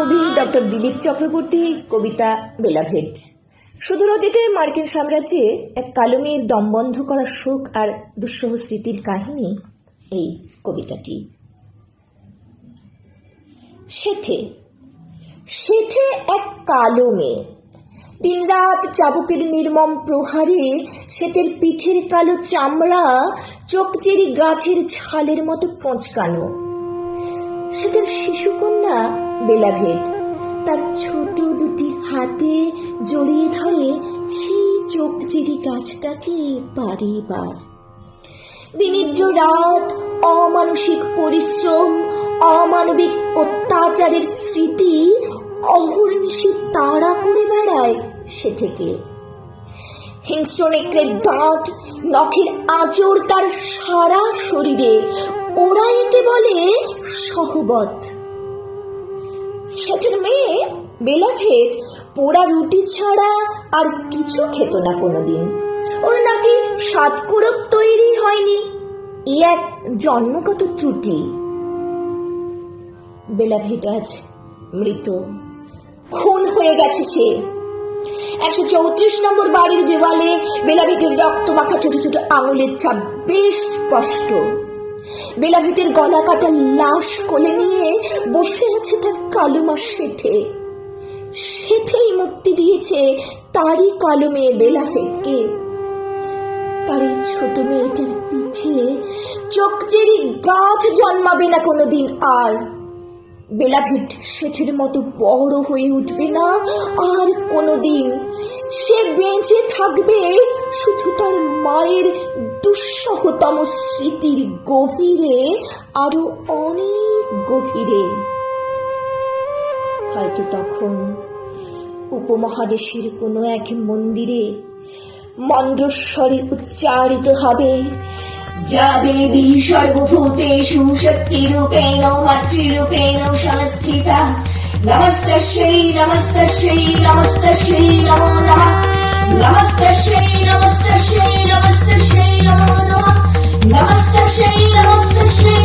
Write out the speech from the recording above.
কবি ডক্টর দিলীপ চক্রবর্তী কবিতা বেলাভেদ। সুদূর অতীতে মার্কিন সাম্রাজ্যে এক কালো মেয়ের দমবন্ধ করা শোক আর দুঃসহ স্মৃতির কাহিনী এই কবিতাটি। সেথে সেথে এক কালো মেয়ে, দিনরাত চাবুকের নির্মম প্রহারে সেতের পিঠের কালো চামড়া চোখচেরি গাছের ছালের মতো কোঁচকানো। সেতের শিশুকন্যা বেলাভেদ তার ছোট দুটি হাতে জড়িয়ে ধরে সেই চোখচেরি গাছটাকে বারে বার। বিনিদ্র রাত, অমানসিক পরিশ্রম, অমানবিক অত্যাচারের স্মৃতি অহর্নিশি তাড়া করে বেড়ায় সে থেকে। হিংস্র নেকড়ের দাঁত, নখের আঁচড় তার সারা শরীরে, ওরা একে বলে সহবত। সেথের মেয়ে বেলাভেদ পোড়া রুটি ছাড়া আর কিছু খেত না কোনোদিন। ওর নাকি সাতকুড়ক তৈরি হয়নি, এ এক জন্মগত ত্রুটি। বেলাভেদ আজ মৃত, খুন হয়ে গেছে সে। 134 নম্বর বাড়ির দেওয়ালে বেলাভেদের রক্ত মাখা ছোট ছোট আঙুলের ছাপ বেশ স্পষ্ট। বেলাভেদের গলা কাটা লাশ কোলে নিয়ে বসে আছে তার কালো মা সেথে। সেথেই মুক্তি দিয়েছে তারই কালো মেয়ে বেলাভেদকে। তার এই ছোট মেয়েটার পিঠে চোখচেরি গাছ জন্মাবে না কোনোদিন আর। বেলাভেদ সেথের মতো বড় হয়ে উঠবে না আর কোনোদিন। সে বেঁচে থাকবে শুধু তার মায়ের দুঃসহতম স্মৃতির গভীরে, আরো অনেক গভীরে। হয়তো তখন উপমহাদেশের কোনো এক মন্দিরে মন্দ্রস্বরে উচ্চারিত হবে, যা দেবী সর্বভূতেষু শক্তিরূপেণ মাতৃরূপেণ সংস্থিতা, নমস্তস্যৈ নমস্তস্যৈ নমস্তস্যৈ নমো নমঃ, নমস্তস্যৈ নমস্তস্যৈ নমস্তস্যৈ নমো নমঃ, নমস্তস্যৈ নমস্তস্যৈ